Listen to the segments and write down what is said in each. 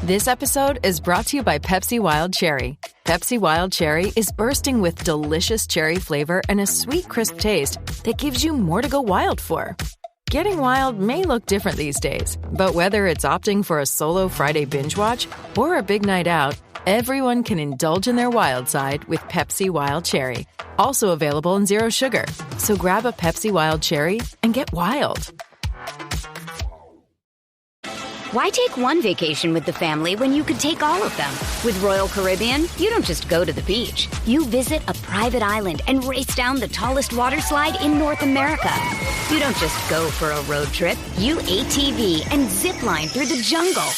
This episode is brought to you by Pepsi Wild Cherry. Pepsi Wild Cherry is bursting with delicious cherry flavor and a sweet, crisp taste that gives you more to go wild for. Getting wild may look different these days, but whether it's opting for a solo Friday binge watch or a big night out, everyone can indulge in their wild side with Pepsi Wild Cherry. Also available in Zero Sugar. So grab a Pepsi Wild Cherry and get wild. Why take one vacation with the family when you could take all of them? With Royal Caribbean, you don't just go to the beach. You visit a private island and race down the tallest water slide in North America. You don't just go for a road trip. You ATV and zip line through the jungle.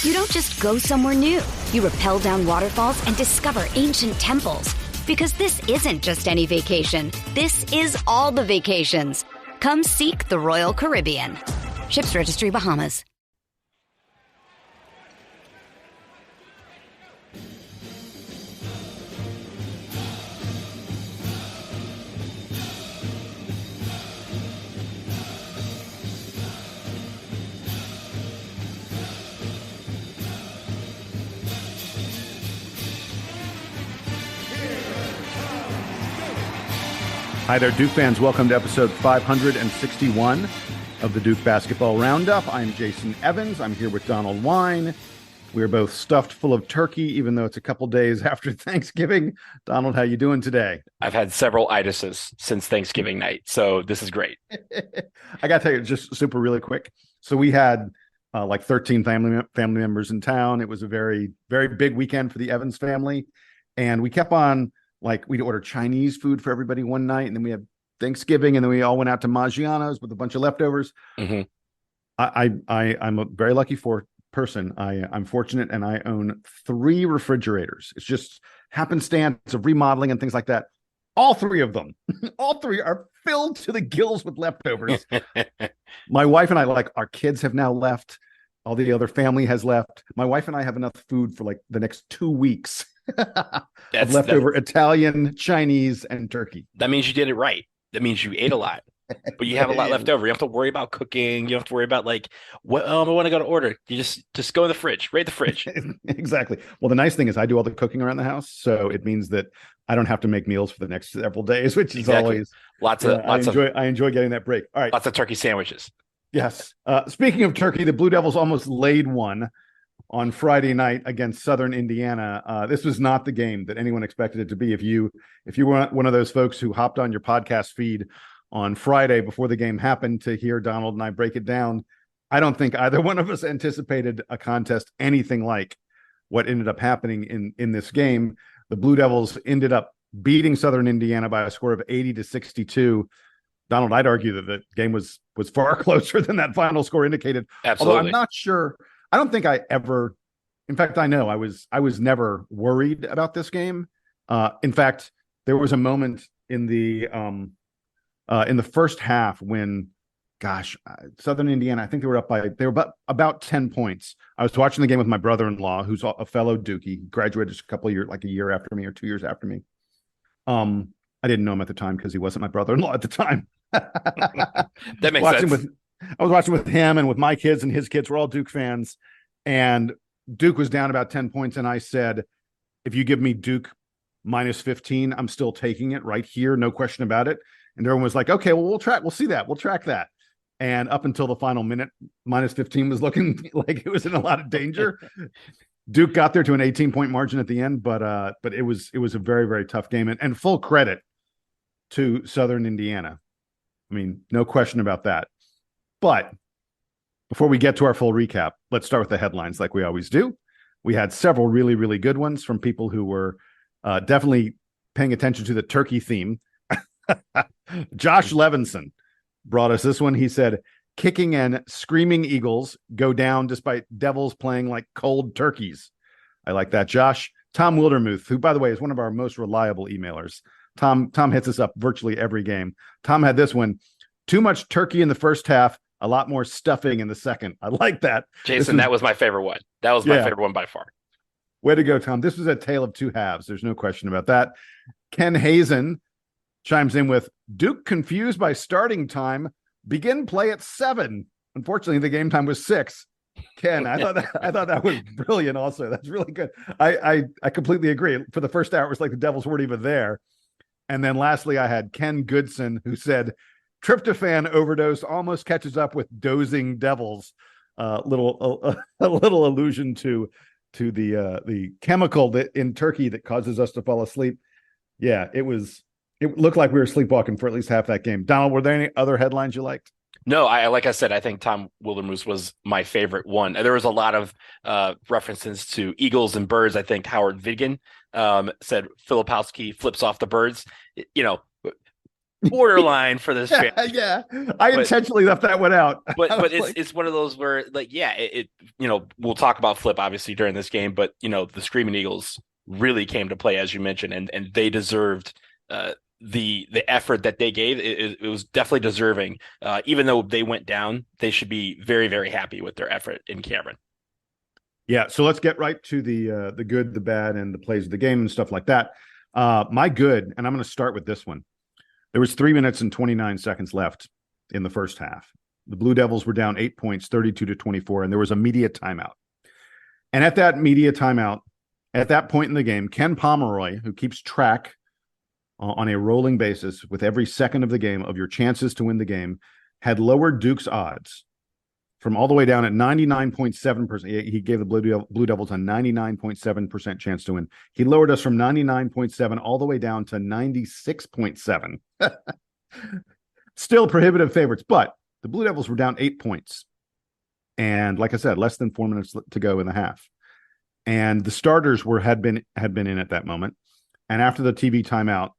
You don't just go somewhere new. You rappel down waterfalls and discover ancient temples. Because this isn't just any vacation. This is all the vacations. Come seek the Royal Caribbean. Ships Registry, Bahamas. Hi there, Duke fans. Welcome to episode 561 of the Duke Basketball Roundup. I'm Jason Evans. I'm here with Donald Wine. We're both stuffed full of turkey, even though it's a couple days after Thanksgiving. Donald, how you doing today? I've had several itises since Thanksgiving night, so this is great. I got to tell you, just super really quick. So we had like 13 family members in town. It was a very, very big weekend for the Evans family. And we kept on, like, we'd order Chinese food for everybody one night, and then we had Thanksgiving, and then we all went out to Maggiano's with a bunch of leftovers. Mm-hmm. I'm a very lucky person. I'm fortunate, and I own 3 refrigerators. It's just happenstance of remodeling and things like that. All 3 of them, all 3 are filled to the gills with leftovers. My wife and I, like, our kids have now left. All the other family has left. My wife and I have enough food for like the next 2 weeks. Of leftover Italian, Chinese, and turkey. That means you did it right. That means you ate a lot, but you have a lot left over. You don't have to worry about cooking. You don't have to worry about like, what I want to go to order. You just go in the fridge, raid the fridge. Exactly. Well, the nice thing is I do all the cooking around the house, so it means that I don't have to make meals for the next several days, which is always I enjoy getting that break. All right, lots of turkey sandwiches. Yes. Speaking of turkey, the Blue Devils almost laid one on Friday night against Southern Indiana. This was not the game that anyone expected it to be. If you were one of those folks who hopped on your podcast feed on Friday before the game happened to hear Donald and I break it down, I don't think either one of us anticipated a contest anything like what ended up happening in this game. The Blue Devils ended up beating Southern Indiana by a score of 80-62. Donald, I'd argue that the game was far closer than that final score indicated. Absolutely. Although I'm not sure. I don't think I ever, in fact, I know I was never worried about this game. In fact, there was a moment in the first half when, Southern Indiana, I think they were about 10 points. I was watching the game with my brother-in-law, who's a fellow Dookie, graduated just a year after me or 2 years after me. I didn't know him at the time because he wasn't my brother-in-law at the time. That makes sense. I was watching with him and with my kids, and his kids were all Duke fans. And Duke was down about 10 points. And I said, if you give me Duke minus 15, I'm still taking it right here. No question about it. And everyone was like, okay, well, we'll track that. And up until the final minute, minus 15 was looking like it was in a lot of danger. Duke got there to an 18-point margin at the end, but it was a very, very tough game. And full credit to Southern Indiana. I mean, no question about that. But before we get to our full recap, let's start with the headlines like we always do. We had several really, really good ones from people who were definitely paying attention to the turkey theme. Josh Levinson brought us this one. He said, kicking and screaming Eagles go down despite Devils playing like cold turkeys. I like that, Josh. Tom Wildermuth, who, by the way, is one of our most reliable emailers. Tom hits us up virtually every game. Tom had this one. Too much turkey in the first half, a lot more stuffing in the second. I like that. Jason, that was my favorite one. That was my favorite one by far. Way to go, Tom. This was a tale of two halves. There's no question about that. Ken Hazen chimes in with, Duke confused by starting time. Begin play at 7. Unfortunately, the game time was 6. Ken, I thought that was brilliant. Also, that's really good. I completely agree. For the first hour, it was like the Devils weren't even there. And then lastly, I had Ken Goodson, who said tryptophan overdose almost catches up with dozing Devils. A little allusion to the chemical that in turkey that causes us to fall asleep. Yeah, it looked like we were sleepwalking for at least half that game. Donald, were there any other headlines you liked? No, like I said, I think Tom Wildermuth was my favorite one. There was a lot of references to eagles and birds. I think Howard Vidgen said Filipowski flips off the birds. You know, borderline for this fan. Yeah, I intentionally left that one out. But it's one of those where, like, yeah, it we'll talk about Flip obviously during this game, but the Screaming Eagles really came to play, as you mentioned, and they deserved the effort that they gave. It was definitely deserving. Even though they went down, they should be very, very happy with their effort in Cameron. Yeah, so let's get right to the good, the bad, and the plays of the game and stuff like that. My good, and I'm going to start with this one. There was 3 minutes and 29 seconds left in the first half. The Blue Devils were down 8 points, 32-24, and there was a media timeout. And at that media timeout, at that point in the game, Ken Pomeroy, who keeps track on a rolling basis with every second of the game of your chances to win the game, had lowered Duke's odds from all the way down at 99.7%. He gave the Blue Devils a 99.7% chance to win. He lowered us from 99.7 all the way down to 96.7. Still prohibitive favorites, but the Blue Devils were down 8 points. And like I said, less than 4 minutes to go in the half. And the starters had been in at that moment. And after the TV timeout,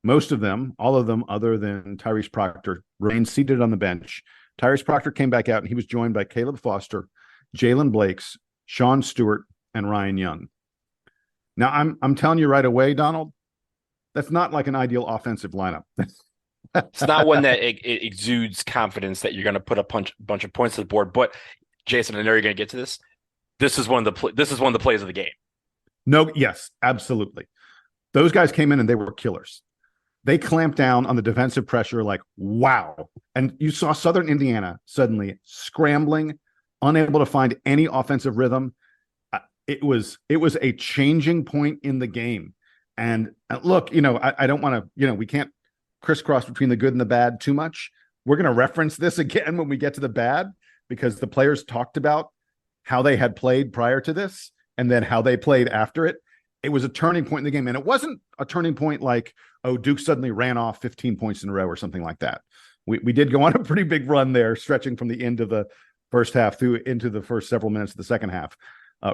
most of them, all of them, other than Tyrese Proctor, remained seated on the bench. Tyrese Proctor came back out, and he was joined by Caleb Foster, Jalen Blakes, Sean Stewart, and Ryan Young. Now, I'm telling you right away, Donald, that's not like an ideal offensive lineup. It's not one that it exudes confidence that you're going to put a bunch of points to the board. But Jason, I know you're going to get to this. This is one of the plays of the game. No, yes, absolutely. Those guys came in and they were killers. They clamped down on the defensive pressure like, wow. And you saw Southern Indiana suddenly scrambling, unable to find any offensive rhythm. It was a changing point in the game. And look, I don't want to, we can't crisscross between the good and the bad too much. We're going to reference this again when we get to the bad, because the players talked about how they had played prior to this and then how they played after it. It was a turning point in the game. And it wasn't a turning point like, oh, Duke suddenly ran off 15 points in a row or something like that. We did go on a pretty big run there, stretching from the end of the first half through into the first several minutes of the second half.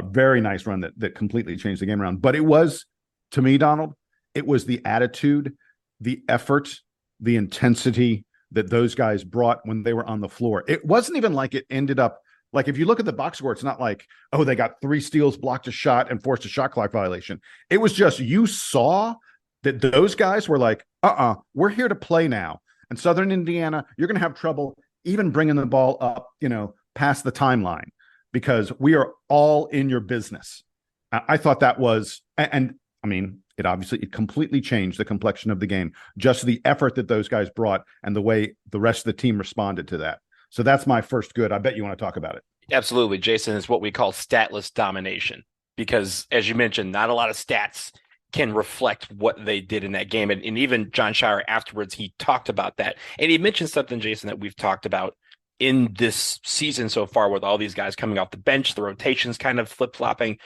Very nice run that completely changed the game around. But it was, to me, Donald, it was the attitude, the effort, the intensity that those guys brought when they were on the floor. It wasn't even like it ended up, like if you look at the box score, it's not like, oh, they got 3 steals, blocked a shot, and forced a shot clock violation. It was just, you saw that those guys were like, we're here to play now. And Southern Indiana, you're going to have trouble even bringing the ball up, past the timeline, because we are all in your business. I thought that was, and I mean, it completely changed the complexion of the game, just the effort that those guys brought and the way the rest of the team responded to that. So that's my first good. I bet you want to talk about it. Absolutely. Jason, is what we call statless domination, because as you mentioned, not a lot of stats can reflect what they did in that game. And even John Shire afterwards, he talked about that. And he mentioned something, Jason, that we've talked about in this season so far with all these guys coming off the bench, the rotations kind of flip-flopping.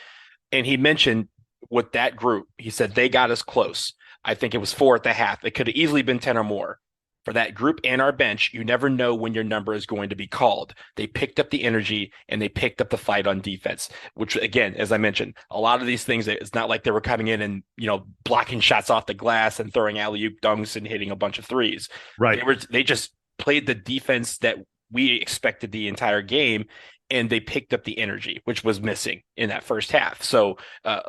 And he mentioned with that group, he said they got us close. I think it was 4 at the half. It could have easily been 10 or more. For that group and our bench, you never know when your number is going to be called. They picked up the energy and they picked up the fight on defense, which, again, as I mentioned, a lot of these things, it's not like they were coming in and, blocking shots off the glass and throwing alley-oop dunks and hitting a bunch of threes. Right. They just played the defense that we expected the entire game, and they picked up the energy, which was missing in that first half. So,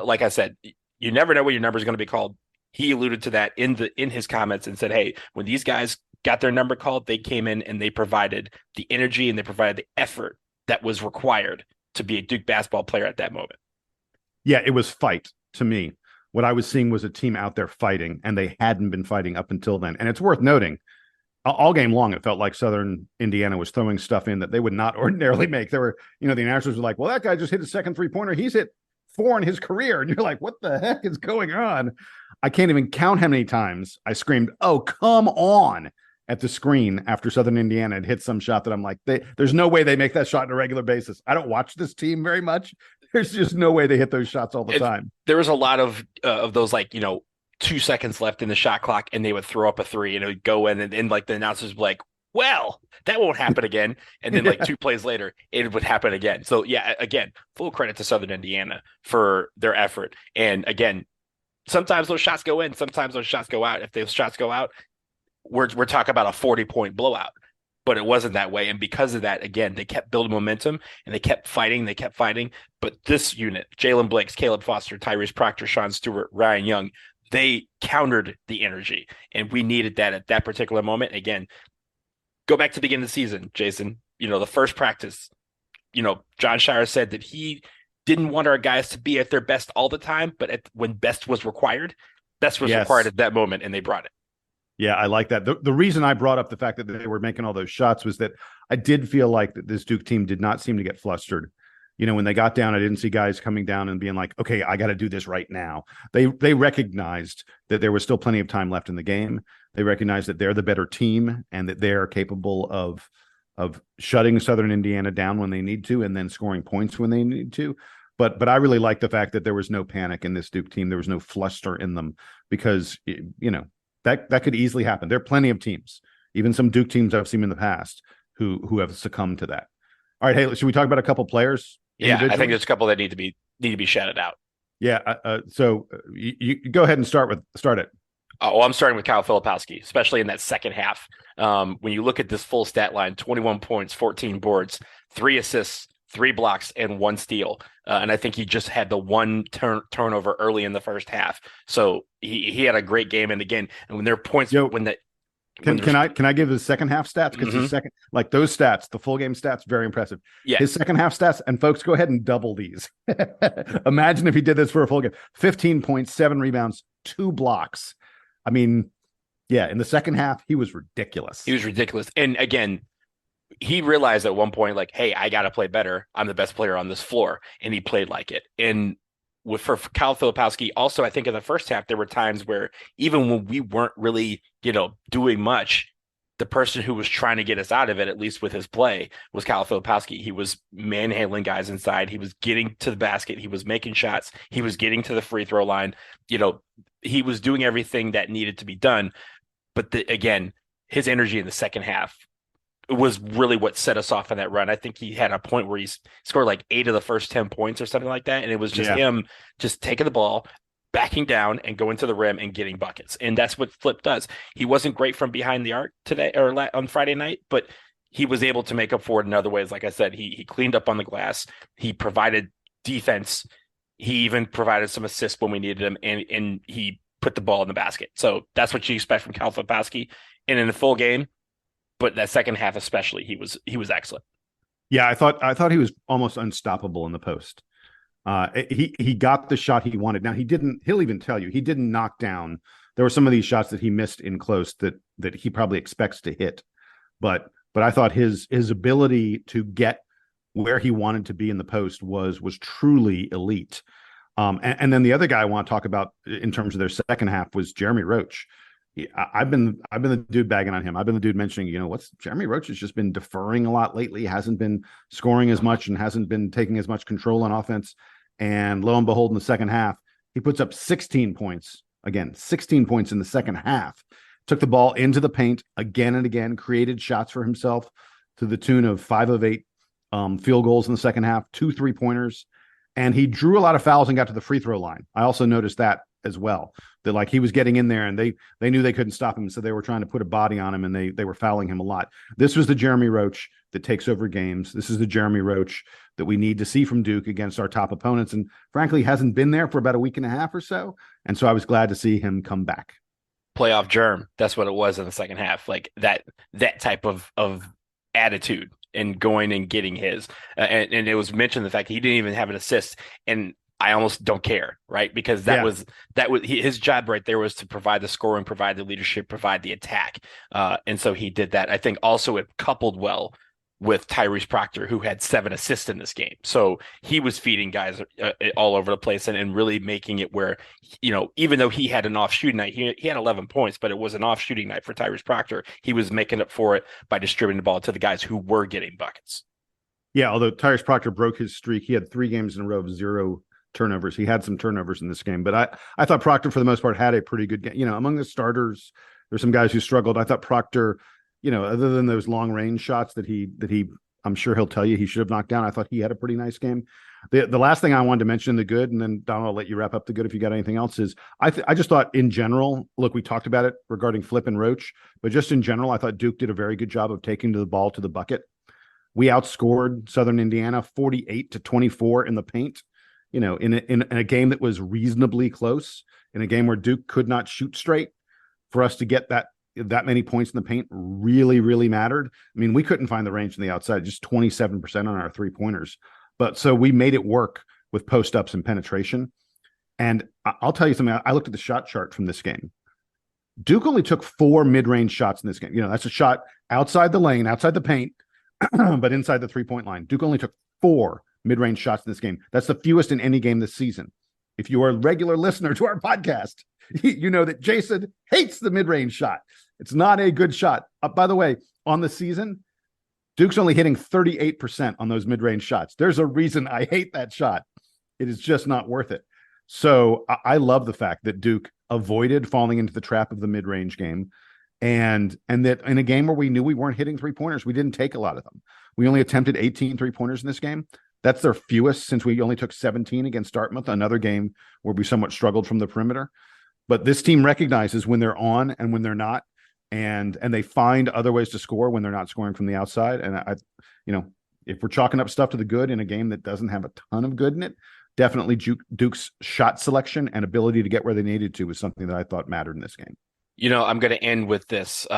like I said, you never know when your number is going to be called. He alluded to that in his comments and said, hey, when these guys got their number called, they came in and they provided the energy and they provided the effort that was required to be a Duke basketball player at that moment. Yeah, it was fight to me. What I was seeing was a team out there fighting, and they hadn't been fighting up until then. And it's worth noting, all game long, it felt like Southern Indiana was throwing stuff in that they would not ordinarily make. There were, the announcers were like, well, that guy just hit his second 3-pointer. He's hit 4 in his career. And you're like, what the heck is going on? I can't even count how many times I screamed, oh, come on, at the screen after Southern Indiana had hit some shot that I'm like, there's no way they make that shot on a regular basis. I don't watch this team very much. There's just no way they hit those shots all the time. There was a lot of those, like, 2 seconds left in the shot clock, and they would throw up a three and it would go in, and like the announcers would be like, well, that won't happen again. And then like 2 plays later, it would happen again. So yeah, again, full credit to Southern Indiana for their effort. And again, sometimes those shots go in, sometimes those shots go out. If those shots go out, we're talking about a 40-point blowout, but it wasn't that way. And because of that, again, they kept building momentum and they kept fighting. But this unit, Jalen Blakes, Caleb Foster, Tyrese Proctor, Sean Stewart, Ryan Young, they countered the energy, and we needed that at that particular moment. Again, go back to the beginning of the season, Jason, the first practice, John Shire said that he didn't want our guys to be at their best all the time, but when best was required required at that moment, and they brought it. Yeah, I like that. The reason I brought up the fact that they were making all those shots was that I did feel like that this Duke team did not seem to get flustered. When they got down, I didn't see guys coming down and being like, okay, I got to do this right now. They recognized that there was still plenty of time left in the game. They recognized that they're the better team and that they're capable of shutting Southern Indiana down when they need to and then scoring points when they need to. But I really like the fact that there was no panic in this Duke team. There was no fluster in them because, that could easily happen. There are plenty of teams, even some Duke teams I've seen in the past who have succumbed to that. All right, hey, should we talk about a couple players? Yeah, I think there's a couple that need to be shouted out. Yeah, so you go ahead and start it. Well, I'm starting with Kyle Filipowski, especially in that second half. When you look at this full stat line, 21 points, 14 boards, 3 assists, 3 blocks, and 1 steal. And I think he just had the one turnover early in the first half. So he had a great game. And again, when there are points, can I give his second half stats? Because his second, like those stats, the full game stats, very impressive. Yeah. His second half stats, and folks, go ahead and double these. Imagine if he did this for a full game: 15 points, 7 rebounds, 2 blocks. I mean, yeah, in the second half, he was ridiculous. And again, he realized at one point, like, hey, I got to play better. I'm the best player on this floor. And he played like it. And for Kyle Filipowski, also, I think in the first half, there were times where even when we weren't really, doing much, the person who was trying to get us out of it, at least with his play, was Kyle Filipowski. He was manhandling guys inside. He was getting to the basket. He was making shots. He was getting to the free throw line. He was doing everything that needed to be done. But again, his energy in the second half was really what set us off on that run. I think he had a point where he scored like 8 of the first 10 points or something like that. And it was just him just taking the ball, backing down and going to the rim and getting buckets. And that's what Flip does. He wasn't great from behind the arc today or on Friday night, but he was able to make up for it in other ways. Like I said, he cleaned up on the glass. He provided defense. He even provided some assists when we needed him, and he put the ball in the basket. So that's what you expect from Kyle Filipowski. And in the full game, but that second half especially, he was excellent. Yeah, I thought he was almost unstoppable in the post. He got the shot he wanted. Now he'll even tell you he didn't knock down. There were some of these shots that he missed in close that he probably expects to hit. But I thought his ability to get where he wanted to be in the post was truly elite. And then the other guy I want to talk about in terms of their second half was Jeremy Roach. I've been the dude bagging on him. I've been the dude mentioning, what's Jeremy Roach has just been deferring a lot lately, hasn't been scoring as much and hasn't been taking as much control on offense. And lo and behold, in the second half, he puts up 16 points. Again, 16 points in the second half. Took the ball into the paint again and again, created shots for himself to the tune of 5 of 8 field goals in the second half, 2 3-pointers. And he drew a lot of fouls and got to the free throw line. I also noticed that as well, that like he was getting in there and they knew they couldn't stop him. So they were trying to put a body on him and they were fouling him a lot. This was the Jeremy Roach that takes over games. This is the Jeremy Roach that we need to see from Duke against our top opponents. And frankly, hasn't been there for about a week and a half or so. And so I was glad to see him come back. Playoff germ. That's what it was in the second half. Like that type of attitude and going and getting his, and it was mentioned the fact that he didn't even have an assist. And I almost don't care, right? Because his job right there was to provide the scoring, provide the leadership, provide the attack, and so he did that. I think also it coupled well with Tyrese Proctor, who had 7 assists in this game. So he was feeding guys all over the place and really making it where, even though he had an off shooting night, he had 11 points, but it was an off shooting night for Tyrese Proctor. He was making up for it by distributing the ball to the guys who were getting buckets. Yeah, although Tyrese Proctor broke his streak, he had 3 games in a row of 0 turnovers. He had some turnovers in this game, but I thought Proctor, for the most part, had a pretty good game. Among the starters, there's some guys who struggled. I thought Proctor, other than those long range shots that he, I'm sure he'll tell you he should have knocked down, I thought he had a pretty nice game. The last thing I wanted to mention in the good, and then Donald, I'll let you wrap up the good if you got anything else, is I just thought in general, look, we talked about it regarding Flip and Roach, but just in general, I thought Duke did a very good job of taking the ball to the bucket. We outscored Southern Indiana 48-24 in the paint, in a game that was reasonably close, in a game where Duke could not shoot straight. For us to get that many points in the paint really, really mattered. I mean, we couldn't find the range from the outside, just 27% on our 3-pointers. But so we made it work with post-ups and penetration. And I'll tell you something. I looked at the shot chart from this game. Duke only took 4 mid-range shots in this game. That's a shot outside the lane, outside the paint, but inside the 3-point line. Duke only took 4 mid-range shots in this game. That's the fewest in any game this season. If you are a regular listener to our podcast, you know that Jason hates the mid-range shot. It's not a good shot. By the way, on the season, Duke's only hitting 38% on those mid-range shots. There's a reason I hate that shot. It is just not worth it. So I love the fact that Duke avoided falling into the trap of the mid-range game, and that in a game where we knew we weren't hitting 3-pointers, we didn't take a lot of them. We only attempted 18 3-pointers in this game. That's their fewest since we only took 17 against Dartmouth, another game where we somewhat struggled from the perimeter. But this team recognizes when they're on and when they're not, and they find other ways to score when they're not scoring from the outside. And if we're chalking up stuff to the good in a game that doesn't have a ton of good in it, definitely Duke's shot selection and ability to get where they needed to was something that I thought mattered in this game. I'm going to end with this.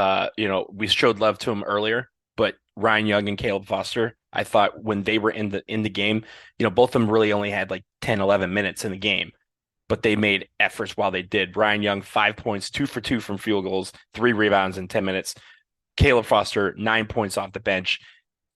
We showed love to him earlier, but Ryan Young and Caleb Foster, I thought when they were in the game, both of them really only had like 10, 11 minutes in the game, but they made efforts while they did. Ryan Young, 5 points, 2 for 2 from field goals, 3 rebounds in 10 minutes. Caleb Foster, 9 points off the bench.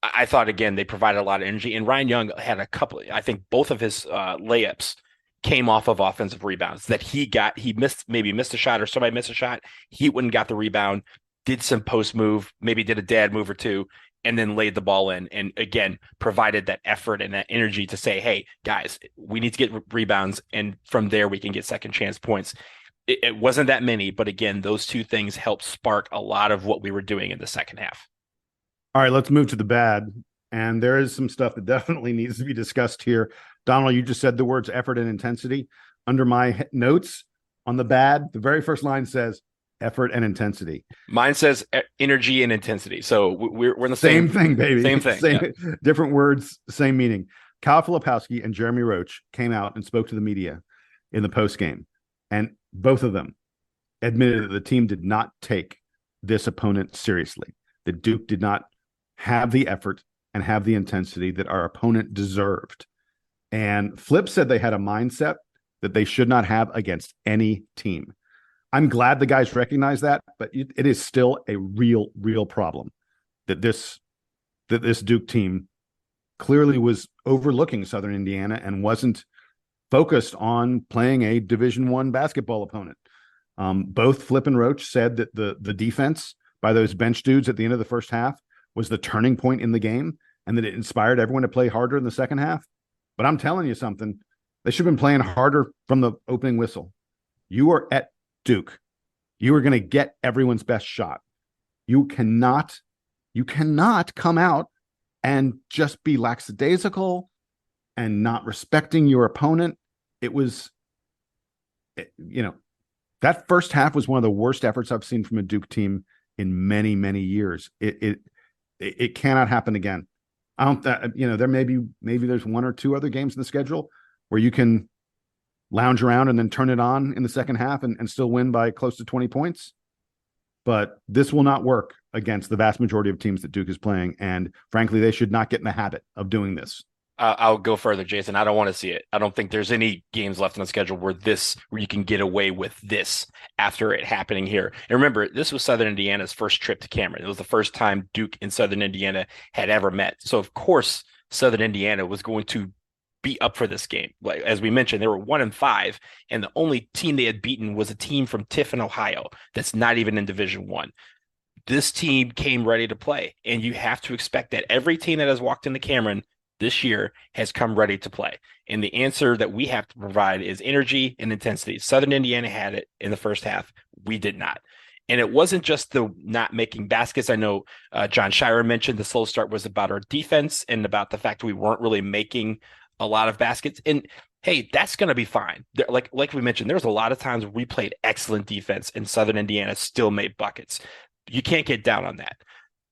I thought, again, they provided a lot of energy. And Ryan Young had a couple, I think both of his layups came off of offensive rebounds that he got. He missed a shot, or somebody missed a shot. He went and got the rebound, did some post move, maybe did a dad move or two, and then laid the ball in. And again, provided that effort and that energy to say, hey, guys, we need to get rebounds. And from there, we can get second chance points. It wasn't that many, but again, those two things helped spark a lot of what we were doing in the second half. All right, let's move to the bad. And there is some stuff that definitely needs to be discussed here. Donald, you just said the words effort and intensity. Under my notes on the bad, the very first line says effort and intensity. Mine says energy and intensity. So we're in the same thing, baby. Same thing. Different words, same meaning. Kyle Filipowski and Jeremy Roach came out and spoke to the media in the post game, and both of them admitted that the team did not take this opponent seriously. That Duke did not have the effort and have the intensity that our opponent deserved. And Flip said they had a mindset that they should not have against any team. I'm glad the guys recognize that, but it is still a real problem that this Duke team clearly was overlooking Southern Indiana and wasn't focused on playing a Division I basketball opponent. Both Flip and Roach said that the defense by those bench dudes at the end of the first half was the turning point in the game, and that it inspired everyone to play harder in the second half. But I'm telling you something, they should have been playing harder from the opening whistle. You are at Duke. You are going to get everyone's best shot. You cannot come out and just be lackadaisical and not respecting your opponent. It was, that first half was one of the worst efforts I've seen from a Duke team in many, many years. It cannot happen again. I don't, there maybe there's 1 or 2 other games in the schedule where you can lounge around and then turn it on in the second half and still win by close to 20 points. But this will not work against the vast majority of teams that Duke is playing. And frankly, they should not get in the habit of doing this. I'll go further, Jason. I don't want to see it. I don't think there's any games left on the schedule where you can get away with this after it happening here. And remember, this was Southern Indiana's first trip to Cameron. It was the first time Duke and Southern Indiana had ever met. So of course, Southern Indiana was going to be up for this game. Like as we mentioned, they were 1-5, and the only team they had beaten was a team from Tiffin, Ohio. That's not even in Division One. This team came ready to play, and you have to expect that every team that has walked into Cameron this year has come ready to play. And the answer that we have to provide is energy and intensity. Southern Indiana had it in the first half. We did not. And it wasn't just the not making baskets. I know John Shire mentioned the slow start was about our defense and about the fact we weren't really making a lot of baskets. And hey, that's going to be fine. Like we mentioned, there's a lot of times we played excellent defense and Southern Indiana still made buckets. You can't get down on that.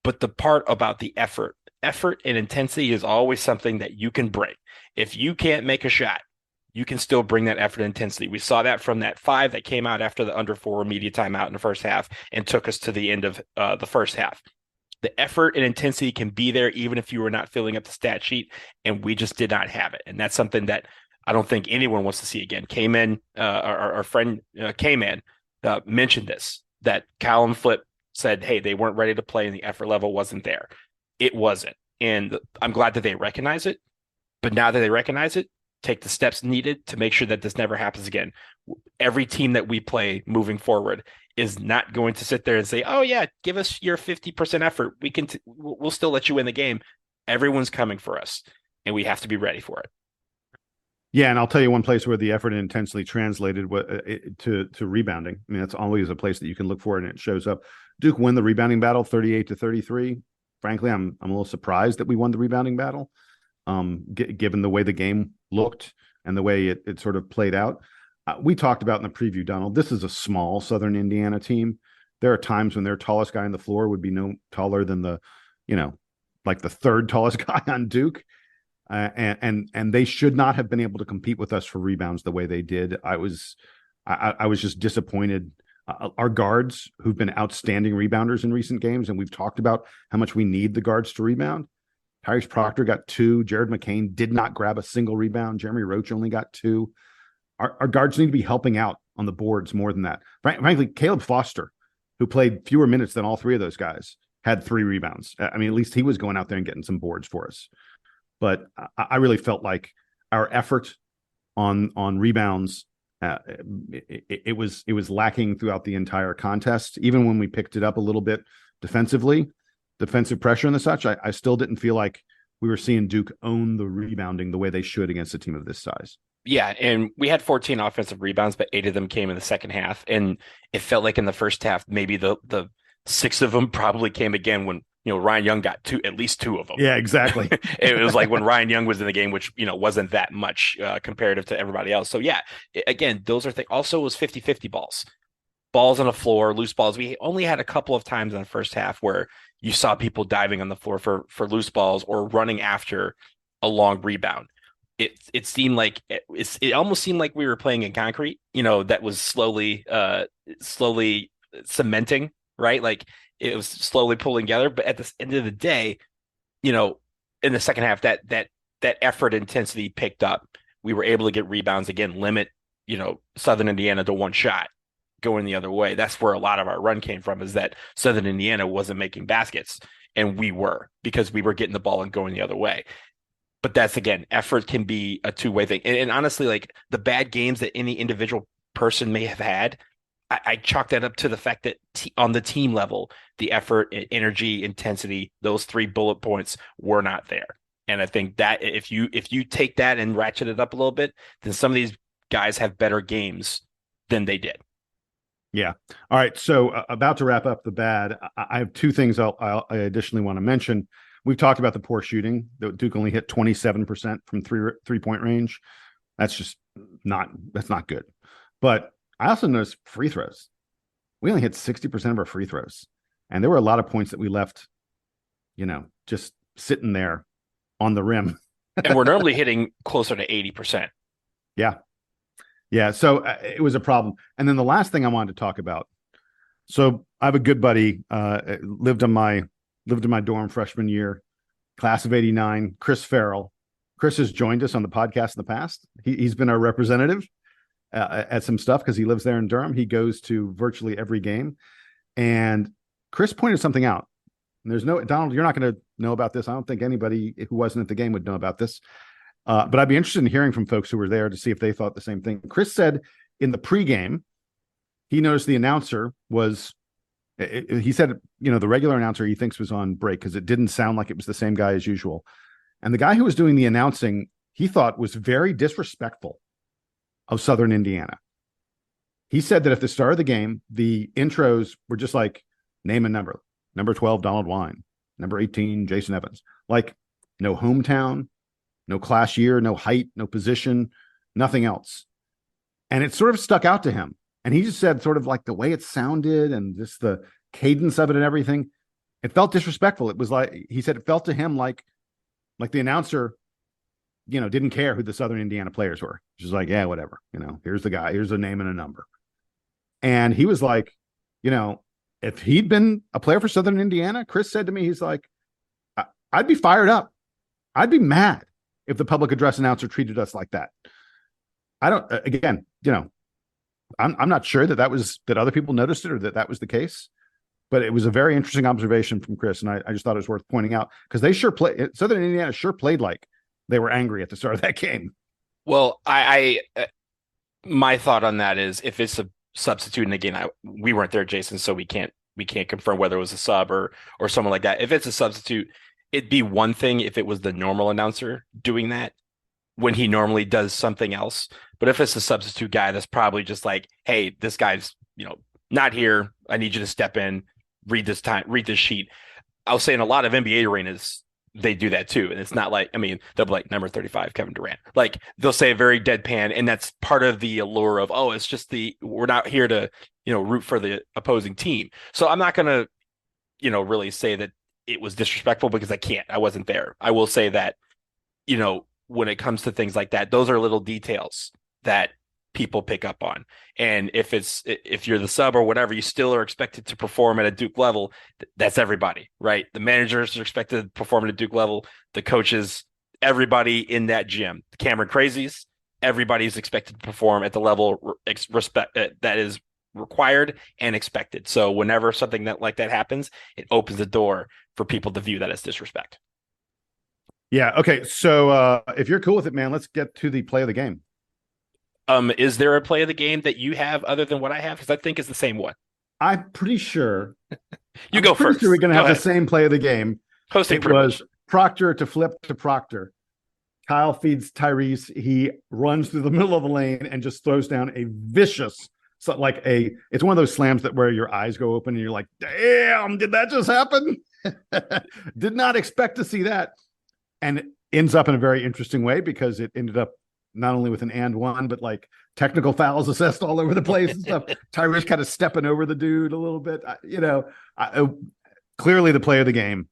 But the part about the effort and intensity is always something that you can bring. If you can't make a shot, you can still bring that effort and intensity. We saw that from that 5 that came out after the under 4 media timeout in the first half and took us to the end of the first half. The effort and intensity can be there even if you were not filling up the stat sheet, and we just did not have it. And that's something that I don't think anyone wants to see again. K-Man, our friend K-Man mentioned this, that Callum Flip said, hey, they weren't ready to play and the effort level wasn't there. It wasn't. And I'm glad that they recognize it. But now that they recognize it, take the steps needed to make sure that this never happens again. Every team that we play moving forward is not going to sit there and say, oh, yeah, give us your 50% effort. We'll still let you win the game. Everyone's coming for us, and we have to be ready for it. Yeah, and I'll tell you one place where the effort and intensity translated to rebounding. I mean, that's always a place that you can look for, and it shows up. Duke won the rebounding battle 38-33. Frankly, I'm a little surprised that we won the rebounding battle, given the way the game looked and the way it sort of played out. We talked about in the preview, Donald, this is a small Southern Indiana team. There are times when their tallest guy on the floor would be no taller than the third tallest guy on Duke. And they should not have been able to compete with us for rebounds the way they did. I was just disappointed. Our guards, who've been outstanding rebounders in recent games, and we've talked about how much we need the guards to rebound. Tyrese Proctor got 2. Jared McCain did not grab a single rebound. Jeremy Roach only got 2. Our guards need to be helping out on the boards more than that. Frankly, Caleb Foster, who played fewer minutes than all 3 of those guys, had 3 rebounds. I mean, at least he was going out there and getting some boards for us. But I really felt like our effort on rebounds, it was lacking throughout the entire contest. Even when we picked it up a little bit defensive pressure and the such, I still didn't feel like we were seeing Duke own the rebounding the way they should against a team of this size. Yeah, and we had 14 offensive rebounds, but 8 of them came in the second half. And it felt like in the first half, maybe the 6 of them probably came again when Ryan Young got at least 2 of them. Yeah, exactly. It was like when Ryan Young was in the game, which, wasn't that much comparative to everybody else. So yeah, again, those are things. Also, it was 50-50 balls on the floor, loose balls. We only had a couple of times in the first half where you saw people diving on the floor for loose balls or running after a long rebound. It seemed like it almost seemed like we were playing in concrete, that was slowly cementing, right? Like it was slowly pulling together. But at the end of the day, in the second half, that effort intensity picked up. We were able to get rebounds again, limit, Southern Indiana to 1 shot going the other way. That's where a lot of our run came from, is that Southern Indiana wasn't making baskets, and we were, because we were getting the ball and going the other way. But that's, again, effort can be a two-way thing. And honestly, like the bad games that any individual person may have had, I chalk that up to the fact that on the team level, the effort, energy, intensity, those 3 bullet points were not there. And I think that if you take that and ratchet it up a little bit, then some of these guys have better games than they did. Yeah. All right. So about to wrap up the bad, I have 2 things I additionally want to mention. We've talked about the poor shooting. Duke only hit 27% from three-point range. That's not good. But I also noticed free throws. We only hit 60% of our free throws. And there were a lot of points that we left, just sitting there on the rim. And we're normally hitting closer to 80%. Yeah. Yeah. So it was a problem. And then the last thing I wanted to talk about. So I have a good buddy, lived in my dorm freshman year, class of 89, Chris Farrell, Chris has joined us on the podcast in the past. He's been our representative at some stuff because he lives there in Durham. He goes to virtually every game. And Chris pointed something out. And there's no, Donald, you're not going to know about this. I don't think anybody who wasn't at the game would know about this. But I'd be interested in hearing from folks who were there to see if they thought the same thing. Chris said in the pregame, he noticed the announcer was, he said, the regular announcer he thinks was on break because it didn't sound like it was the same guy as usual. And the guy who was doing the announcing, he thought was very disrespectful of Southern Indiana. He said that at the start of the game, the intros were just like name and number. Number 12, Donald Wine. Number 18, Jason Evans. Like no hometown, no class year, no height, no position, nothing else. And it sort of stuck out to him. And he just said sort of like the way it sounded and just the cadence of it and everything, it felt disrespectful. It was like, he said it felt to him like the announcer, didn't care who the Southern Indiana players were. Just like, yeah, whatever. Here's the guy, here's a name and a number. And he was like, if he'd been a player for Southern Indiana, Chris said to me, he's like, I'd be fired up. I'd be mad if the public address announcer treated us like that. I'm not sure that other people noticed it or that was the case, but it was a very interesting observation from Chris. And I just thought it was worth pointing out because they sure Southern Indiana sure played like they were angry at the start of that game. Well, my thought on that is if it's a substitute, and again, we weren't there, Jason, so we can't confirm whether it was a sub or someone like that. If it's a substitute, it'd be one thing if it was the normal announcer doing that when he normally does something else. But if it's a substitute guy, that's probably just like, hey, this guy's, not here. I need you to step in, read this sheet. I'll say in a lot of NBA arenas, they do that too. And it's not like, they'll be like number 35, Kevin Durant. Like they'll say a very deadpan, and that's part of the allure of, it's just we're not here to, root for the opposing team. So I'm not going to, really say that it was disrespectful because I wasn't there. I will say that, when it comes to things like that, those are little details that people pick up on. And if you're the sub or whatever, you still are expected to perform at a Duke level. That's everybody, right? The managers are expected to perform at a Duke level. The coaches, everybody in that gym, the Cameron Crazies, everybody's expected to perform at the level that is required and expected. So whenever something like that happens, it opens the door for people to view that as disrespect. Yeah. Okay. So if you're cool with it, man, let's get to the play of the game. Is there a play of the game that you have other than what I have? Because I think it's the same one. I'm pretty sure. Go first. Sure we're going to have the same play of the game. Hosting was Proctor to flip to Proctor. Kyle feeds Tyrese. He runs through the middle of the lane and just throws down a vicious, it's one of those slams where your eyes go open and you're like, damn, did that just happen? Did not expect to see that. And it ends up in a very interesting way because it ended up not only with an and one, but like technical fouls assessed all over the place and stuff. Tyrese kind of stepping over the dude a little bit. Clearly the play of the game.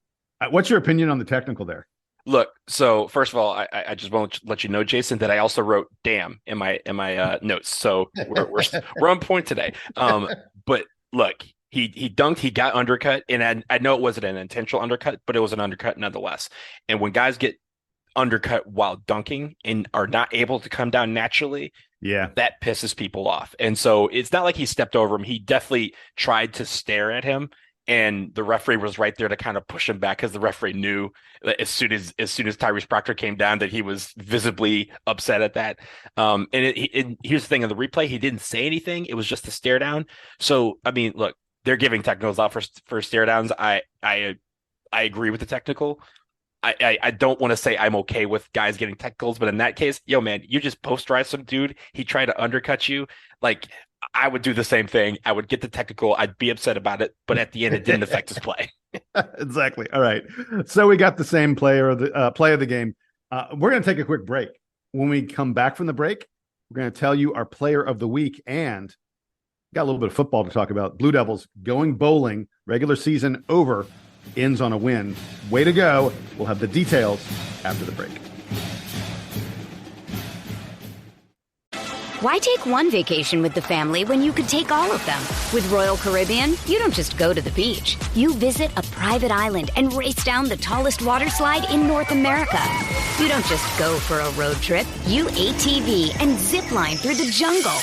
What's your opinion on the technical there? Look, so first of all, I just want to let you know, Jason, that I also wrote "damn" in my notes. So we're on point today. But look, he dunked, he got undercut, and I know it wasn't an intentional undercut, but it was an undercut nonetheless. And when guys get undercut while dunking and are not able to come down naturally, that pisses people off. And so it's not like he stepped over him. He definitely tried to stare at him, and the referee was right there to kind of push him back because the referee knew that as soon as Tyrese Proctor came down that he was visibly upset at that. And here's the thing: in the replay, he didn't say anything. It was just a stare down. So look, they're giving technicals out for stare downs. I agree with the technical. I don't want to say I'm okay with guys getting technicals, but in that case, man, you just posterize some dude. He tried to undercut you. Like, I would do the same thing. I would get the technical. I'd be upset about it, but at the end, it didn't affect his play. Exactly. All right. So we got the same play of the game. We're going to take a quick break. When we come back from the break, we're going to tell you our player of the week, and got a little bit of football to talk about. Blue Devils going bowling, regular season over, ends on a win. Way to go. We'll have the details after the break. Why take one vacation with the family when you could take all of them? With Royal Caribbean, you don't just go to the beach. You visit a private island and race down the tallest water slide in North America. You don't just go for a road trip. You ATV and zip line through the jungle.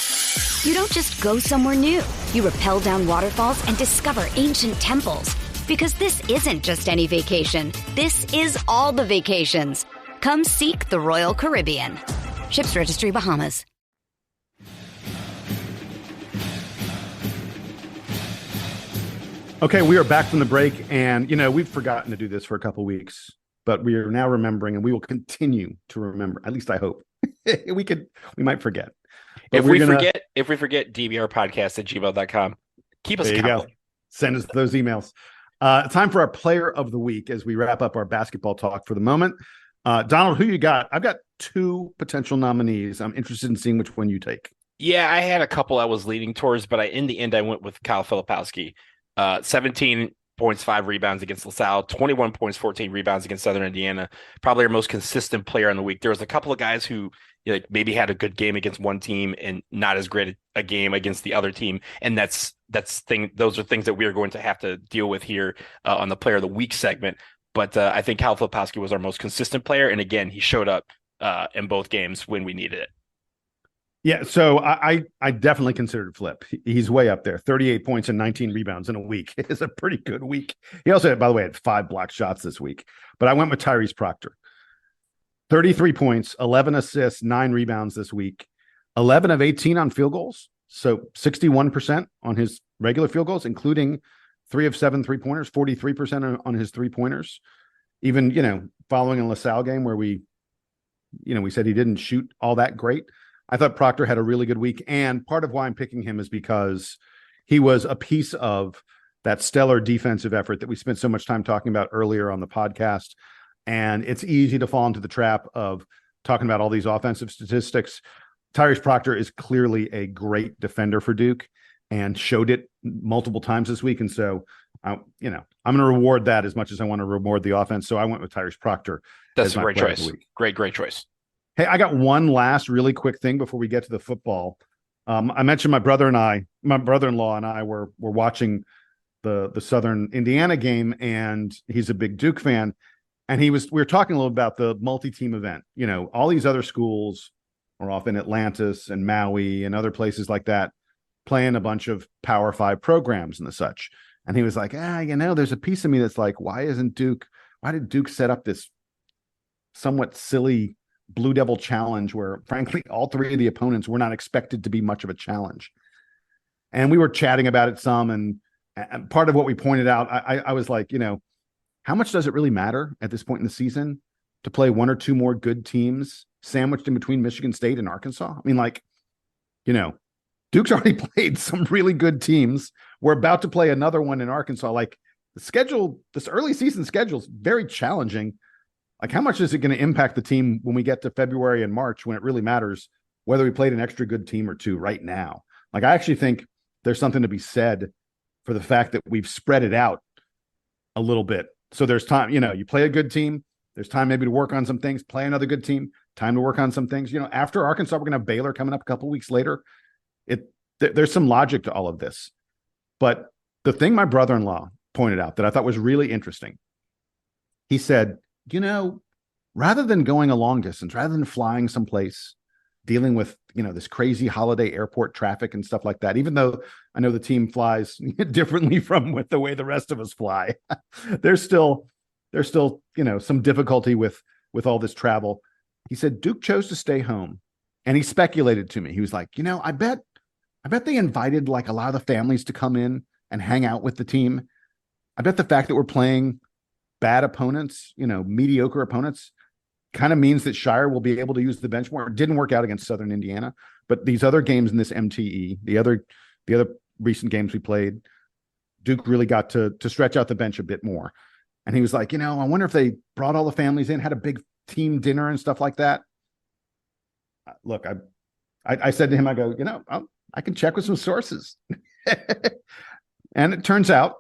You don't just go somewhere new. You rappel down waterfalls and discover ancient temples. Because this isn't just any vacation. This is all the vacations. Come seek the Royal Caribbean. Ships Registry, Bahamas. Okay, we are back from the break, and we've forgotten to do this for a couple weeks, but we are now remembering, and we will continue to remember. At least I hope. We might forget. But if we forget, dbrpodcast@gmail.com. Keep us accountable. Send us those emails. Time for our player of the week as we wrap up our basketball talk for the moment. Donald, who you got? I've got 2 potential nominees. I'm interested in seeing which one you take. Yeah, I had a couple I was leaning towards, but in the end, I went with Kyle Filipowski. 17 points, 5 rebounds against LaSalle, 21 points, 14 rebounds against Southern Indiana. Probably our most consistent player in the week. There was a couple of guys who maybe had a good game against one team and not as great a game against the other team. And those are things that we are going to have to deal with here on the player of the week segment. But I think Kyle Filipowski was our most consistent player. And again, he showed up in both games when we needed it. Yeah, so I definitely considered Flip. He's way up there. 38 points and 19 rebounds in a week. It's a pretty good week. He also, by the way, had 5 blocked shots this week. But I went with Tyrese Proctor. 33 points, 11 assists, 9 rebounds this week. 11 of 18 on field goals. So 61% on his regular field goals, including 3 of 7 3-pointers, 43% on his 3-pointers. Even, following a LaSalle game where we said he didn't shoot all that great. I thought Proctor had a really good week, and part of why I'm picking him is because he was a piece of that stellar defensive effort that we spent so much time talking about earlier on the podcast. And it's easy to fall into the trap of talking about all these offensive statistics. Tyrese Proctor is clearly a great defender for Duke and showed it multiple times this week. And so, I'm going to reward that as much as I want to reward the offense. So I went with Tyrese Proctor. That's a great choice. Great choice. Hey, I got one last really quick thing before we get to the football. I mentioned my brother-in-law and I were watching the Southern Indiana game, and he's a big Duke fan. And we were talking a little about the multi-team event. All these other schools are off in Atlantis and Maui and other places like that, playing a bunch of Power 5 programs and the such. And he was like, there's a piece of me that's like, why did Duke set up this somewhat silly Blue Devil challenge where, frankly, all 3 of the opponents were not expected to be much of a challenge? And we were chatting about it some, and part of what we pointed out, I was like, how much does it really matter at this point in the season to play 1 or 2 more good teams sandwiched in between Michigan State and Arkansas? I mean, Duke's already played some really good teams. We're about to play another one in Arkansas. Like, the schedule, this early season schedule is very challenging. Like, how much is it going to impact the team when we get to February and March, when it really matters whether we played an extra good team or 2 right now? Like, I actually think there's something to be said for the fact that we've spread it out a little bit. So there's time, you play a good team. There's time maybe to work on some things, play another good team, time to work on some things. After Arkansas, we're going to have Baylor coming up a couple weeks later. There's some logic to all of this. But the thing my brother-in-law pointed out that I thought was really interesting, he said, rather than going a long distance, rather than flying someplace, dealing with, this crazy holiday airport traffic and stuff like that, even though I know the team flies differently from the way the rest of us fly, there's still, some difficulty with all this travel. He said Duke chose to stay home, and he speculated to me. He was like, I bet they invited like a lot of the families to come in and hang out with the team. I bet the fact that we're playing bad opponents, mediocre opponents, kind of means that Shire will be able to use the bench more. It didn't work out against Southern Indiana, but these other games in this MTE, the other recent games we played, Duke really got to stretch out the bench a bit more. And he was like, I wonder if they brought all the families in, had a big team dinner and stuff like that. Look, I said to him, I go, I can check with some sources. And it turns out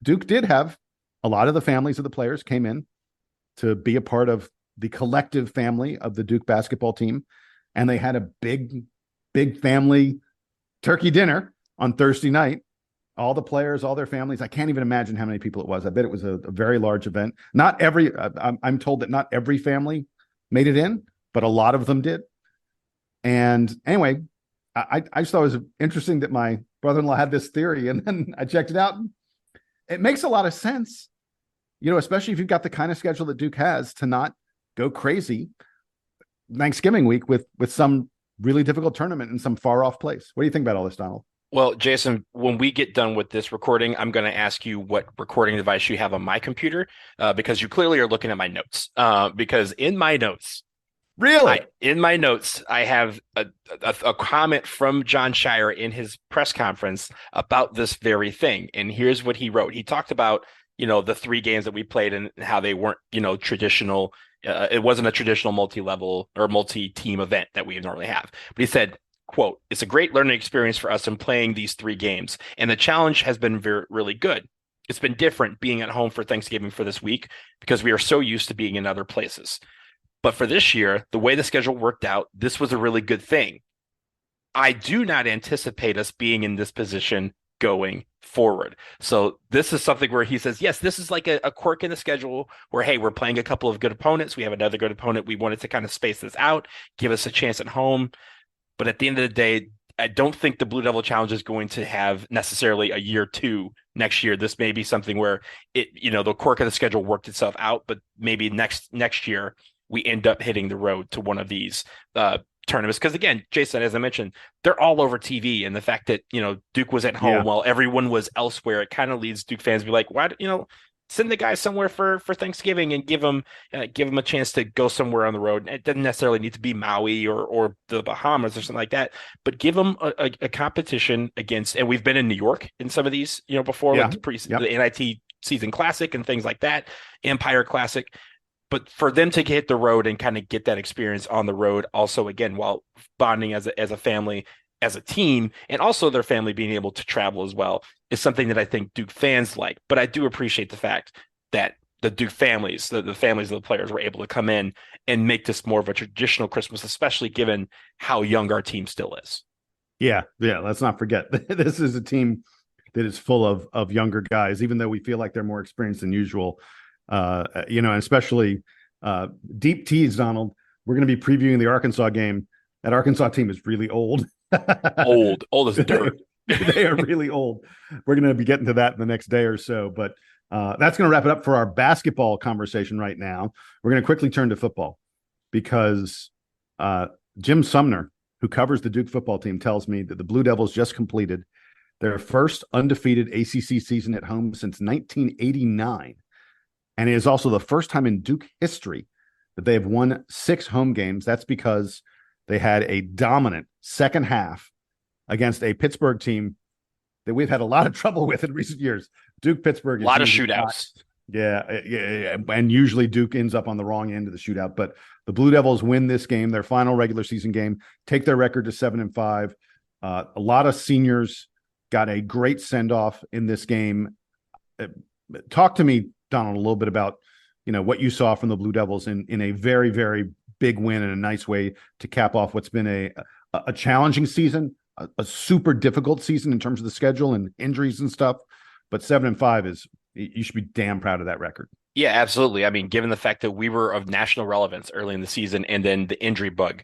Duke did have a lot of the families of the players came in to be a part of the collective family of the Duke basketball team. And they had a big big family turkey dinner on Thursday night. All the players, all their families. I can't even imagine how many people it was. I bet it was a very large event. Not every, I'm told that not every family made it in, but a lot of them did. And anyway, I just thought it was interesting that my brother-in-law had this theory, and then I checked it out. It makes a lot of sense, especially if you've got the kind of schedule that Duke has, to not go crazy Thanksgiving week with some really difficult tournament in some far off place. What do you think about all this, Donald? Well, Jason, when we get done with this recording, I'm going to ask you what recording device you have on my computer, because you clearly are looking at my notes. Because in my notes, I have a comment from John Shire in his press conference about this very thing. And here's what he wrote. He talked about, the 3 games that we played and how they weren't, traditional. It wasn't a traditional multi-level or multi-team event that we normally have. But he said, quote, "It's a great learning experience for us in playing these 3 games, and the challenge has been really good. It's been different being at home for Thanksgiving for this week because we are so used to being in other places. But for this year, the way the schedule worked out, this was a really good thing. I do not anticipate us being in this position going forward." So this is something where he says, yes, this is like a quirk in the schedule where, hey, we're playing a couple of good opponents. We have another good opponent. We wanted to kind of space this out, give us a chance at home. But at the end of the day, I don't think the Blue Devil Challenge is going to have necessarily a year 2 next year. This may be something where the quirk of the schedule worked itself out, but maybe next year we end up hitting the road to one of these tournaments. Because again, Jason, as I mentioned, they're all over TV, and the fact that Duke was at home while everyone was elsewhere, it kind of leads Duke fans to be like, why send the guy somewhere for Thanksgiving and give him a chance to go somewhere on the road. It doesn't necessarily need to be Maui or the Bahamas or something like that, but give them a competition against. And we've been in New York in some of these, before, like the NIT season classic and things like that, Empire Classic. But for them to hit the road and kind of get that experience on the road, also again while bonding as a family, as a team, and also their family being able to travel as well, is something that I think Duke fans like. But I do appreciate the fact that the Duke families, the families of the players, were able to come in and make this more of a traditional Christmas, especially given how young our team still is. Yeah. Let's not forget, this is a team that is full of younger guys, even though we feel like they're more experienced than usual. And especially deep tease, Donald. We're going to be previewing the Arkansas game. That Arkansas team is really old. old as dirt. They are really old. We're going to be getting to that in the next day or so, but that's going to wrap it up for our basketball conversation right now. We're going to quickly turn to football because Jim Sumner, who covers the Duke football team, tells me that the Blue Devils just completed their first undefeated ACC season at home since 1989. And it is also the first time in Duke history that they have won 6 home games. That's because they had a dominant second half against a Pittsburgh team that we've had a lot of trouble with in recent years. Duke-Pittsburgh. A lot of shootouts. Yeah. And usually Duke ends up on the wrong end of the shootout. But the Blue Devils win this game, their final regular season game, take their record to 7-5. A lot of seniors got a great send-off in this game. Talk to me, Donald, a little bit about what you saw from the Blue Devils in a very, very big win and a nice way to cap off what's been a challenging season, a super difficult season in terms of the schedule and injuries and stuff. But 7-5 you should be damn proud of that record. Yeah, absolutely. I mean, given the fact that we were of national relevance early in the season, and then the injury bug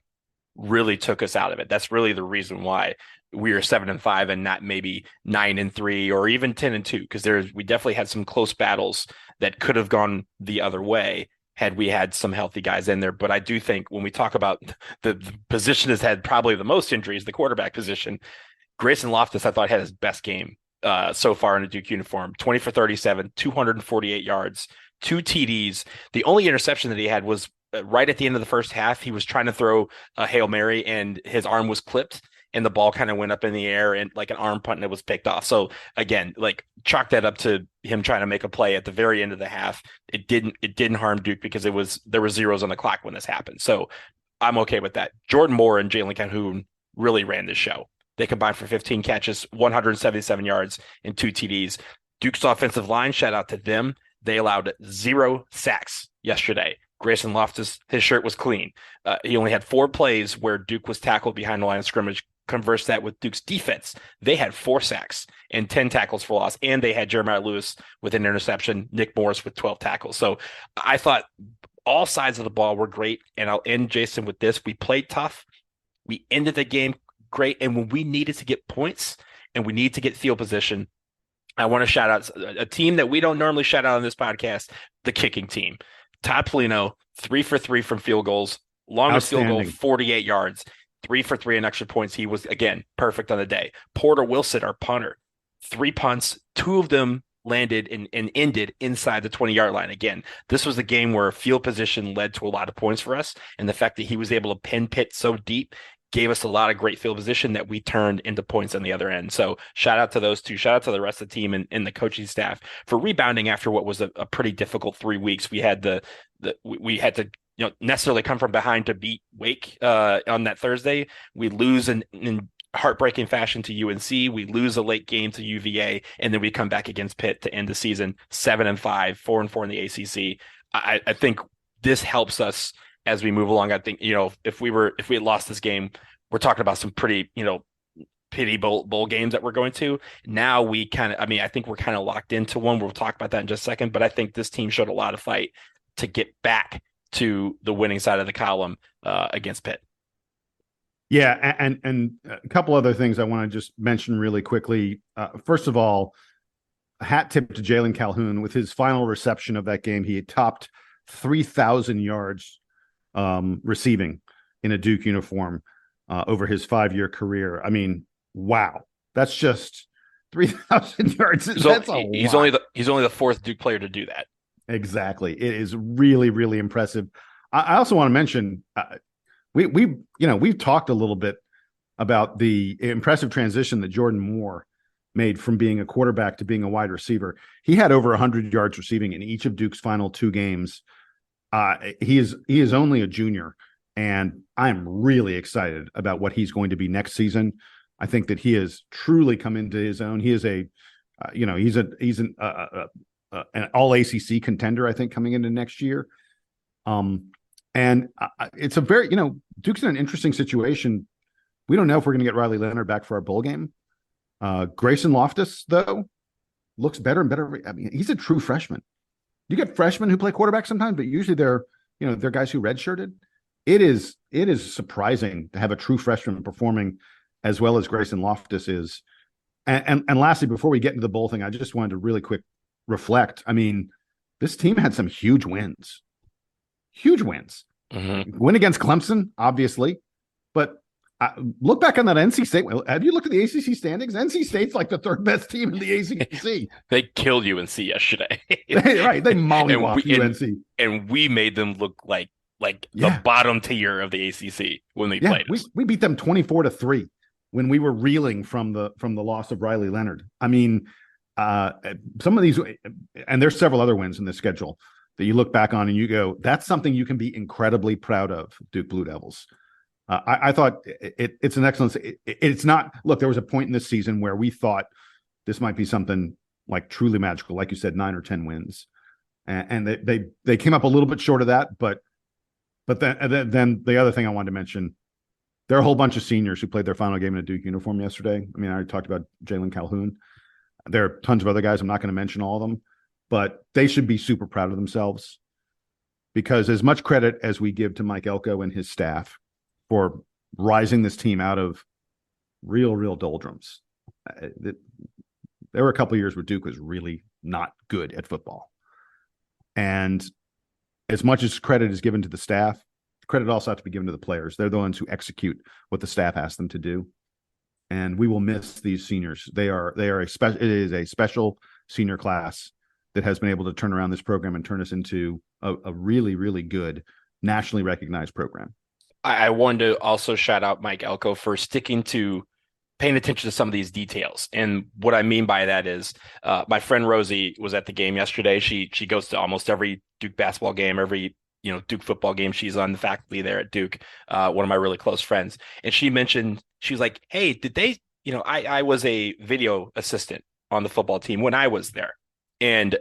really took us out of it. That's really the reason why we are 7-5 and not maybe 9-3 or even 10-2, because we definitely had some close battles that could have gone the other way had we had some healthy guys in there. But I do think when we talk about the position that's had probably the most injuries, the quarterback position, Grayson Loftus, I thought, had his best game so far in a Duke uniform. 20 for 37, 248 yards, 2 TDs. The only interception that he had was right at the end of the first half. He was trying to throw a Hail Mary and his arm was clipped and the ball kind of went up in the air and like an arm punt, and it was picked off. So again, like chalk that up to him trying to make a play at the very end of the half. It didn't harm Duke because there were zeros on the clock when this happened. So I'm okay with that. Jordan Moore and Jalen Calhoun really ran this show. They combined for 15 catches, 177 yards, and 2 TDs. Duke's offensive line, shout out to them. They allowed 0 sacks yesterday. Grayson Loftus, his shirt was clean. He only had 4 plays where Duke was tackled behind the line of scrimmage. converse that with Duke's defense. They had 4 sacks and 10 tackles for loss, and they had Jeremiah Lewis with an interception, Nick Morris with 12 tackles. So I thought all sides of the ball were great. And I'll end, Jason, with this. We played tough. We ended the game great. And when we needed to get points and we need to get field position, I want to shout out a team that we don't normally shout out on this podcast, the kicking team. Todd Polino, 3 for 3 from field goals, longest field goal, 48 yards, 3 for 3 in extra points. He was, again, perfect on the day. Porter Wilson, our punter, 3 punts, 2 of them landed and ended inside the 20-yard line. Again, this was a game where field position led to a lot of points for us, and the fact that he was able to pin Pitt so deep gave us a lot of great field position that we turned into points on the other end. So shout out to those two. Shout out to the rest of the team and the coaching staff for rebounding after what was a pretty difficult 3 weeks. We had we had to necessarily come from behind to beat Wake on that Thursday. We lose in heartbreaking fashion to UNC. We lose a late game to UVA, and then we come back against Pitt to end the season 7-5, 4-4 in the ACC. I think this helps us as we move along. I think, if we had lost this game, we're talking about some pretty, pity bowl games that we're going to. Now we I think we're kind of locked into one. We'll talk about that in just a second, but I think this team showed a lot of fight to get back to the winning side of the column against Pitt. Yeah. And a couple other things I want to just mention really quickly. First of all, a hat tip to Jalen Calhoun with his final reception of that game. He had topped 3,000 yards receiving in a Duke uniform over his 5-year career. I mean, wow, that's just 3,000 yards. That's he's only the 4th Duke player to do that. Exactly. It is really, really impressive. I also want to mention we've talked a little bit about the impressive transition that Jordan Moore made from being a quarterback to being a wide receiver. He had over 100 yards receiving in each of Duke's final 2 games. He is only a junior, and I'm really excited about what he's going to be next season. I think that he has truly come into his own. He is he's an all ACC contender, I think, coming into next year. And it's a very, Duke's in an interesting situation. We don't know if we're going to get Riley Leonard back for our bowl game. Grayson Loftus, though, looks better and better. I mean, he's a true freshman. You get freshmen who play quarterback sometimes, but usually they're guys who redshirted. It is surprising to have a true freshman performing as well as Grayson Loftus is. And lastly, before we get into the bowl thing, I just wanted to really quick reflect. I mean, this team had some huge wins. Mm-hmm. Win against Clemson, obviously, but look back on that NC State. Have you looked at the ACC standings? NC State's like the 3rd best team in the ACC. They killed UNC yesterday. Right. They mollywopped UNC. And we made them look like the bottom tier of the ACC when they played us. We beat them 24-3 when we were reeling from the loss of Riley Leonard. I mean, some of these, and there's several other wins in the schedule that you look back on and you go, that's something you can be incredibly proud of, Duke Blue Devils. I thought it's an excellent. It's not. Look, there was a point in this season where we thought this might be something like truly magical, like you said, 9 or 10 wins, and they came up a little bit short of that. But then the other thing I wanted to mention, there are a whole bunch of seniors who played their final game in a Duke uniform yesterday. I mean, I already talked about Jalen Calhoun. There are tons of other guys. I'm not going to mention all of them, but they should be super proud of themselves, because as much credit as we give to Mike Elko and his staff for rising this team out of real doldrums. There were a couple of years where Duke was really not good at football. And as much as credit is given to the staff, credit also has to be given to the players. They're the ones who execute what the staff asks them to do. And we will miss these seniors. They are it is a special senior class that has been able to turn around this program and turn us into a really, really good, nationally recognized program. I wanted to also shout out Mike Elko for sticking to paying attention to some of these details. And what I mean by that is my friend Rosie was at the game yesterday. She goes to almost every Duke basketball game, every Duke football game. She's on the faculty there at Duke, one of my really close friends. And she mentioned, she was like, hey, did they, I was a video assistant on the football team when I was there. And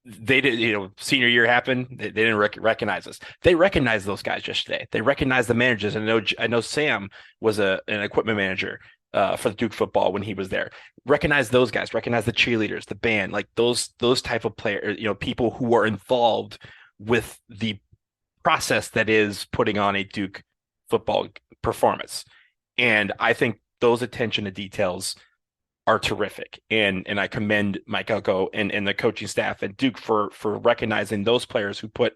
they did, senior year happened. They didn't recognize us. They recognized those guys yesterday. They recognized the managers. And I know Sam was an equipment manager for the Duke football when he was there. Recognize those guys. Recognize the cheerleaders, the band, like those type of players. People who are involved with the process that is putting on a Duke football performance. And I think those attention to details are terrific. And I commend Mike Elko and the coaching staff at Duke for recognizing those players who put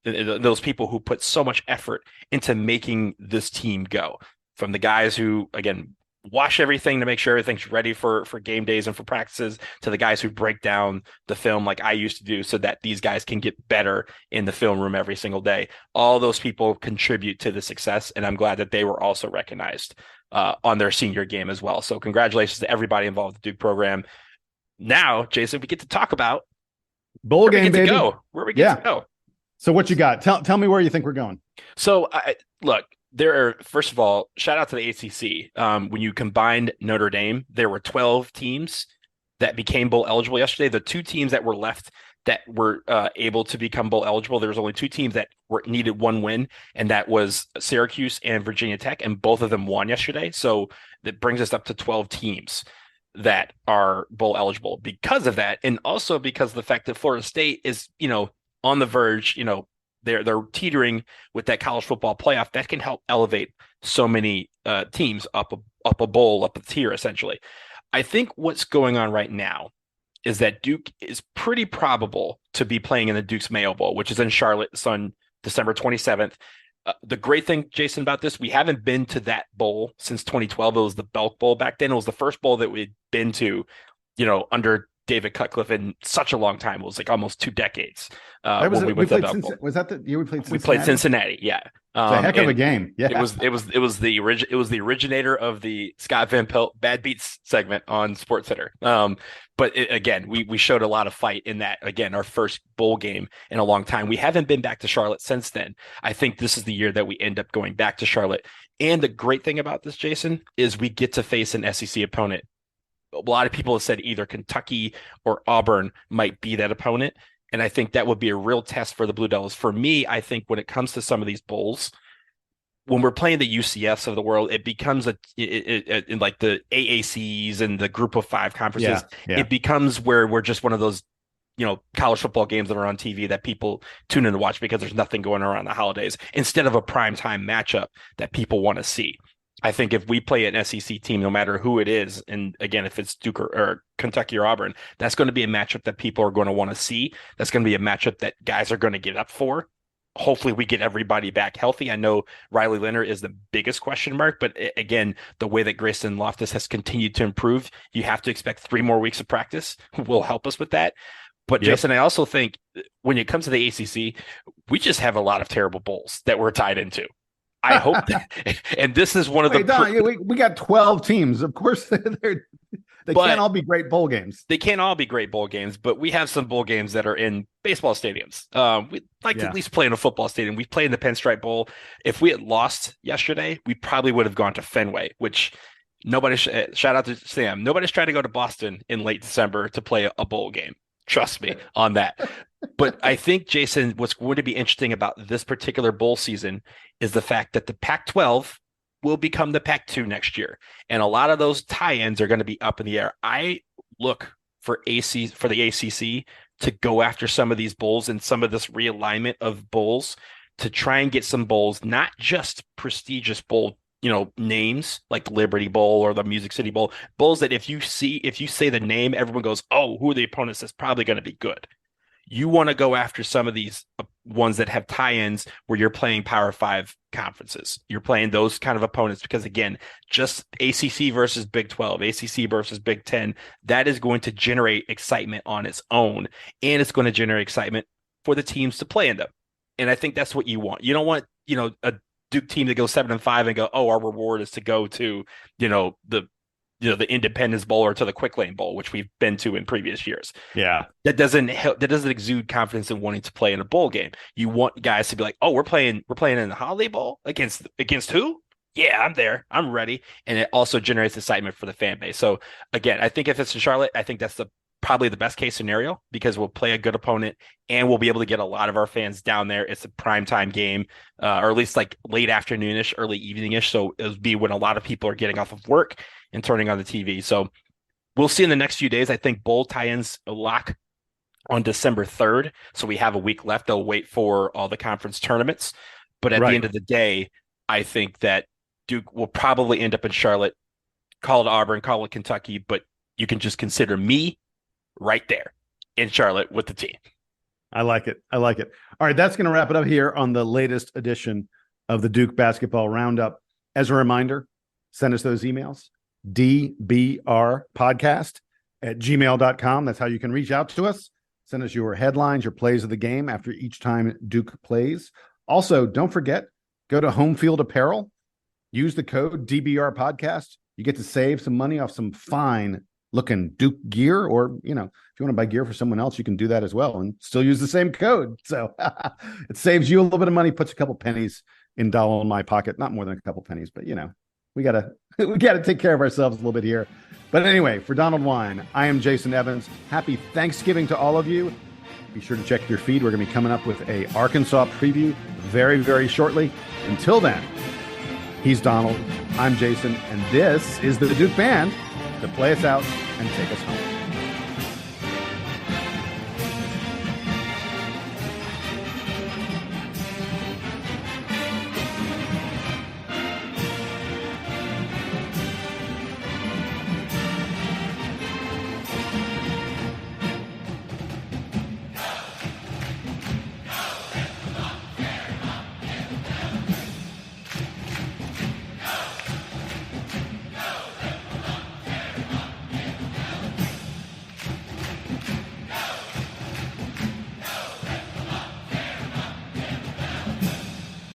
those people who put so much effort into making this team go. From the guys who, again, wash everything to make sure everything's ready for game days and for practices, to the guys who break down the film like I used to do so that these guys can get better in the film room every single day. All those people contribute to the success, and I'm glad that they were also recognized on their senior game as well. So congratulations to everybody involved in the Duke program. Now, Jason, we get to talk about bowl game, baby. Where we get to go. So what you got? Tell me where you think we're going. So look, there are, first of all, shout out to the ACC. When you combined Notre Dame, there were 12 teams that became bowl eligible yesterday. The 2 teams that were left that were able to become bowl eligible, there was only 2 teams that needed 1 win, and that was Syracuse and Virginia Tech, and both of them won yesterday. So that brings us up to 12 teams that are bowl eligible because of that, and also because of the fact that Florida State is, on the verge, they're teetering with that college football playoff that can help elevate so many teams up a bowl, up a tier, essentially. I think what's going on right now is that Duke is pretty probable to be playing in the Duke's Mayo Bowl, which is in Charlotte on December 27th. The great thing, Jason, about this, we haven't been to that bowl since 2012. It was the Belk Bowl back then. It was the first bowl that we'd been to, under David Cutcliffe in such a long time. It was like almost 2 decades. Was that the year we played Cincinnati? We played Cincinnati, yeah. It's a heck of a game. Yeah. It was the originator of the Scott Van Pelt Bad Beats segment on SportsCenter. But again, we showed a lot of fight in that. Again, our first bowl game in a long time. We haven't been back to Charlotte since then. I think this is the year that we end up going back to Charlotte. And the great thing about this, Jason, is we get to face an SEC opponent. A lot of people have said either Kentucky or Auburn might be that opponent. And I think that would be a real test for the Blue Devils. For me, I think when it comes to some of these bowls, when we're playing the UCFs of the world, it becomes in like the AACs and the Group of 5 conferences. Yeah. It becomes where we're just one of those, college football games that are on TV that people tune in to watch because there's nothing going on around the holidays, instead of a primetime matchup that people want to see. I think if we play an SEC team, no matter who it is, and again, if it's Duke or Kentucky or Auburn, that's going to be a matchup that people are going to want to see. That's going to be a matchup that guys are going to get up for. Hopefully we get everybody back healthy. I know Riley Leonard is the biggest question mark, but again, the way that Grayson Loftus has continued to improve, you have to expect 3 more weeks of practice will help us with that. But Jason, I also think when it comes to the ACC, we just have a lot of terrible bowls that we're tied into. I hope that, and this is one of we got 12 teams. Of course, they can't all be great bowl games. They can't all be great bowl games, but we have some bowl games that are in baseball stadiums. We'd like to at least play in a football stadium. We played in the Pinstripe Bowl. If we had lost yesterday, we probably would have gone to Fenway, which shout out to Sam. Nobody's trying to go to Boston in late December to play a bowl game. Trust me on that. But I think, Jason, what's going to be interesting about this particular bowl season is the fact that the Pac-12 will become the Pac-2 next year. And a lot of those tie-ins are going to be up in the air. I look for the ACC to go after some of these bowls and some of this realignment of bowls to try and get some bowls, not just prestigious bowl names like the Liberty Bowl or the Music City Bowl, bowls that if you say the name, everyone goes, oh, who are the opponents? That's probably going to be good. You want to go after some of these ones that have tie-ins where you're playing Power 5 conferences. You're playing those kind of opponents because, again, just ACC versus Big 12, ACC versus Big 10, that is going to generate excitement on its own, and it's going to generate excitement for the teams to play in them. And I think that's what you want. You don't want, a Duke team to go 7-5 and go, oh, our reward is to go to, the Independence Bowl or to the Quick Lane Bowl, which we've been to in previous years. Yeah. That doesn't exude confidence in wanting to play in a bowl game. You want guys to be like, oh, we're playing in the Holiday Bowl against who? Yeah, I'm there. I'm ready. And it also generates excitement for the fan base. So again, I think if it's in Charlotte, I think that's the probably the best case scenario because we'll play a good opponent and we'll be able to get a lot of our fans down there. It's a primetime game, or at least like late afternoonish, early eveningish. So it'll be when a lot of people are getting off of work and turning on the TV. So we'll see in the next few days. I think bowl tie-ins lock on December 3rd. So we have a week left. They'll wait for all the conference tournaments. But at the end of the day, I think that Duke will probably end up in Charlotte, call it Auburn, call it Kentucky, but you can just consider me right there in Charlotte with the team. I like it. I like it. All right, that's going to wrap it up here on the latest edition of the Duke Basketball Roundup. As a reminder, send us those emails, dbrpodcast@gmail.com. That's how you can reach out to us. Send us your headlines, your plays of the game after each time Duke plays. Also, don't forget, go to Home Field Apparel. Use the code DBR Podcast. You get to save some money off some fine-looking Duke gear, or, if you want to buy gear for someone else, you can do that as well and still use the same code. So it saves you a little bit of money, puts a couple pennies in my pocket. Not more than a couple pennies, but, we gotta take care of ourselves a little bit here. But anyway, for Donald Wine, I am Jason Evans. Happy Thanksgiving to all of you. Be sure to check your feed. We're going to be coming up with a Arkansas preview very, very shortly. Until then, he's Donald, I'm Jason, and this is the Duke Band to play us out and take us home.